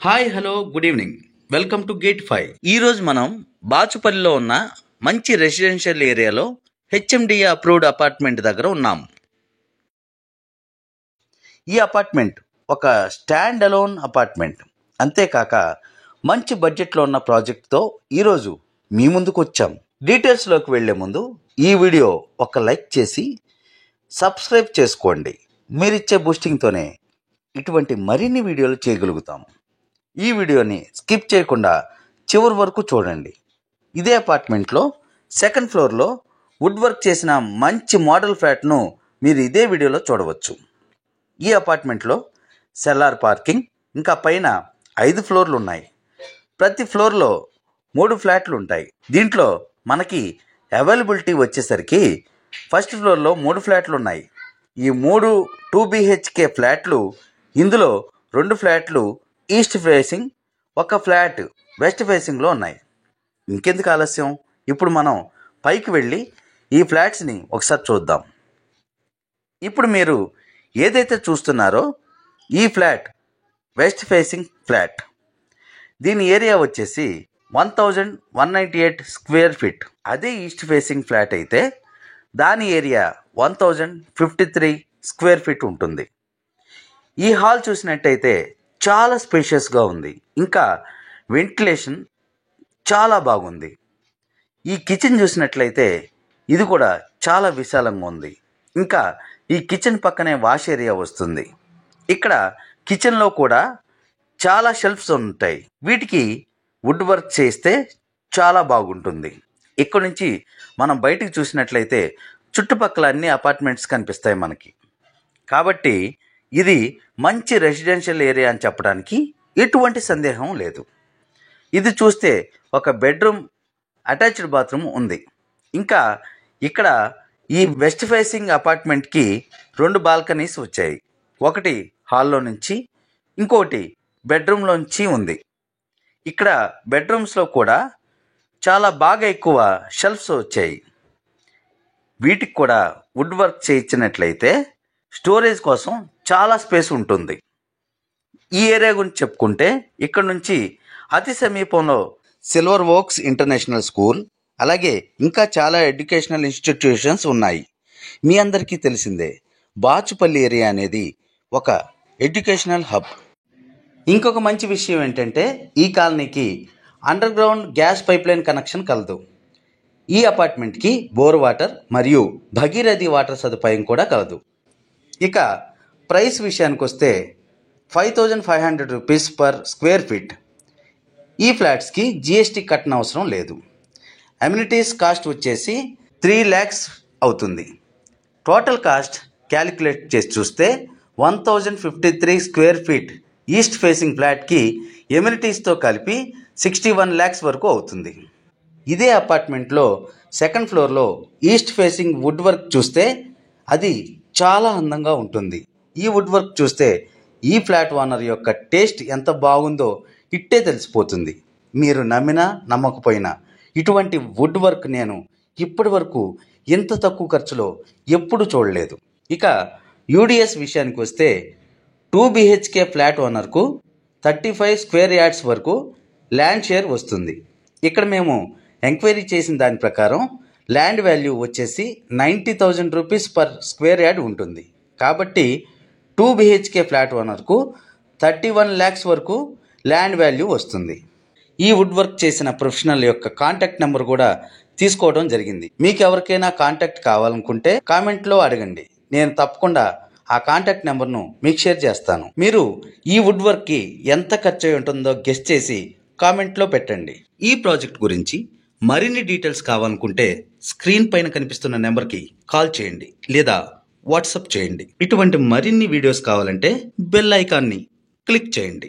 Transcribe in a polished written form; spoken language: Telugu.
Hi hello good evening. Welcome to gate 5. ఈరోజు మనం బాచుపల్లిలో ఉన్న మంచి రెసిడెన్షియల్ ఏరియాలో హెచ్ఎండిఏ అప్రూవ్డ్ అపార్ట్మెంట్ దగ్గర ఉన్నాం. ఈ అపార్ట్మెంట్ ఒక స్టాండ్ అలోన్ అపార్ట్మెంట్. అంతేకాక మంచి బడ్జెట్లో ఉన్న ప్రాజెక్ట్తో ఈరోజు మీ ముందుకు వచ్చాం. డీటెయిల్స్లోకి వెళ్లే ముందు ఈ వీడియో ఒక లైక్ చేసి సబ్స్క్రైబ్ చేసుకోండి. మీరిచ్చే బూస్టింగ్తోనే ఇటువంటి మరిన్ని వీడియోలు చేయగలుగుతాం. ఈ వీడియోని స్కిప్ చేయకుండా చివరి వరకు చూడండి. ఇదే అపార్ట్మెంట్లో సెకండ్ ఫ్లోర్లో వుడ్ వర్క్ చేసిన మంచి మోడల్ ఫ్లాట్ను మీరు ఇదే వీడియోలో చూడవచ్చు. ఈ అపార్ట్మెంట్లో సెల్లార్ పార్కింగ్, ఇంకా పైన 5 ఫ్లోర్లు ఉన్నాయి. ప్రతి ఫ్లోర్లో 3 ఫ్లాట్లు ఉంటాయి. దీంట్లో మనకి అవైలబిలిటీ వచ్చేసరికి ఫస్ట్ ఫ్లోర్లో 3 ఫ్లాట్లు ఉన్నాయి. ఈ 3 2 BHK ఫ్లాట్లు, ఇందులో 2 ఫ్లాట్లు ఈస్ట్ ఫేసింగ్, ఒక ఫ్లాట్ వెస్ట్ ఫేసింగ్లో ఉన్నాయి. ఇంకెందుకు ఆలస్యం, ఇప్పుడు మనం పైకి వెళ్ళి ఈ ఫ్లాట్స్ని ఒకసారి చూద్దాం. ఇప్పుడు మీరు ఏదైతే చూస్తున్నారో ఈ ఫ్లాట్ వెస్ట్ ఫేసింగ్ ఫ్లాట్. దీని ఏరియా వచ్చేసి 1198 స్క్వేర్ ఫీట్. అదే ఈస్ట్ ఫేసింగ్ ఫ్లాట్ అయితే దాని ఏరియా 1053 స్క్వేర్ ఫీట్ ఉంటుంది. ఈ హాల్ చూసినట్టయితే చాలా స్పేషియస్గా ఉంది. ఇంకా వెంటిలేషన్ చాలా బాగుంది. ఈ కిచెన్ చూసినట్లయితే ఇది కూడా చాలా విశాలంగా ఉంది. ఇంకా ఈ కిచెన్ పక్కనే వాష్ ఏరియా వస్తుంది. ఇక్కడ కిచెన్లో కూడా చాలా షెల్ఫ్స్ ఉంటాయి. వీటికి వుడ్ వర్క్ చేస్తే చాలా బాగుంటుంది. ఇక్కడ నుంచి మనం బయటికి చూసినట్లయితే చుట్టుపక్కల అన్ని అపార్ట్మెంట్స్ కనిపిస్తాయి మనకి. కాబట్టి ఇది మంచి రెసిడెన్షియల్ ఏరియా అని చెప్పడానికి ఎటువంటి సందేహం లేదు. ఇది చూస్తే ఒక బెడ్రూమ్, అటాచ్డ్ బాత్రూమ్ ఉంది. ఇంకా ఇక్కడ ఈ వెస్ట్ ఫేసింగ్ అపార్ట్మెంట్కి 2 బాల్కనీస్ వచ్చాయి. ఒకటి హాల్లో నుంచి, ఇంకోటి బెడ్రూమ్లోంచి ఉంది. ఇక్కడ బెడ్రూమ్స్లో కూడా చాలా బాగా ఎక్కువ షెల్ఫ్స్ వచ్చాయి. వీటికి కూడా వుడ్ వర్క్ చేయించినట్లయితే స్టోరేజ్ కోసం చాలా స్పేస్ ఉంటుంది. ఈ ఏరియా గురించి చెప్పుకుంటే ఇక్కడ నుంచి అతి సమీపంలో సిల్వర్ ఓక్స్ ఇంటర్నేషనల్ స్కూల్, అలాగే ఇంకా చాలా ఎడ్యుకేషనల్ ఇన్స్టిట్యూషన్స్ ఉన్నాయి. మీ అందరికీ తెలిసిందే బాచుపల్లి ఏరియా అనేది ఒక ఎడ్యుకేషనల్ హబ్. ఇంకొక మంచి విషయం ఏంటంటే ఈ కాలనీకి under ground gas pipeline connection కలదు. ఈ అపార్ట్మెంట్కి బోర్ వాటర్ మరియు భగీరథి వాటర్ సదుపాయం కూడా కలదు. ఇక ప్రైస్ విషయానికి వస్తే 5500 రూపీస్ పర్ స్క్వేర్ ఫీట్. ఈ ఫ్లాట్స్కి GST కట్టనవసరం లేదు. అమ్యూనిటీస్ కాస్ట్ వచ్చేసి 3 lakhs అవుతుంది. టోటల్ కాస్ట్ క్యాలిక్యులేట్ చేసి చూస్తే 1053 స్క్వేర్ ఫీట్ ఈస్ట్ ఫేసింగ్ ఫ్లాట్కి ఎమ్యూనిటీస్తో కలిపి 61 lakhs వరకు అవుతుంది. ఇదే అపార్ట్మెంట్లో సెకండ్ ఫ్లోర్లో ఈస్ట్ ఫేసింగ్ వుడ్ వర్క్ చూస్తే అది చాలా అందంగా ఉంటుంది. ఈ వుడ్ వర్క్ చూస్తే ఈ ఫ్లాట్ ఓనర్ యొక్క టేస్ట్ ఎంత బాగుందో ఇట్టే తెలిసిపోతుంది. మీరు నమ్మినా నమ్మకపోయినా ఇటువంటి వుడ్ వర్క్ నేను ఇప్పటి వరకు ఇంత తక్కువ ఖర్చులో ఎప్పుడు చూడలేదు. ఇక UDS విషయానికి వస్తే 2 BHK ఫ్లాట్ ఓనర్కు 35 స్క్వేర్ యార్డ్స్ వరకు ల్యాండ్ షేర్ వస్తుంది. ఇక్కడ మేము ఎంక్వైరీ చేసిన దాని ప్రకారం ల్యాండ్ వాల్యూ వచ్చేసి 90,000 రూపీస్ పర్ స్క్వేర్ యార్డ్ ఉంటుంది. కాబట్టి 2 BHK ఫ్లాట్ ఓనర్కు 31 lakhs వరకు ల్యాండ్ వాల్యూ వస్తుంది. ఈ వుడ్ వర్క్ చేసిన ప్రొఫెషనల్ యొక్క కాంటాక్ట్ నెంబర్ కూడా తీసుకోవడం జరిగింది. మీకు ఎవరికైనా కాంటాక్ట్ కావాలనుకుంటే కామెంట్లో అడగండి. నేను తప్పకుండా ఆ కాంటాక్ట్ నెంబర్ను మీకు షేర్ చేస్తాను. మీరు ఈ వుడ్ వర్క్కి ఎంత ఖర్చు అయి ఉంటుందో గెస్ చేసి కామెంట్లో పెట్టండి. ఈ ప్రాజెక్ట్ గురించి మరిన్ని డీటెయిల్స్ కావాలనుకుంటే స్క్రీన్ పైన కనిపిస్తున్న నెంబర్కి కాల్ చేయండి లేదా వాట్సాప్ చేయండి. ఇటువంటి మరిన్ని వీడియోస్ కావాలంటే బెల్ ఐకాన్ని క్లిక్ చేయండి.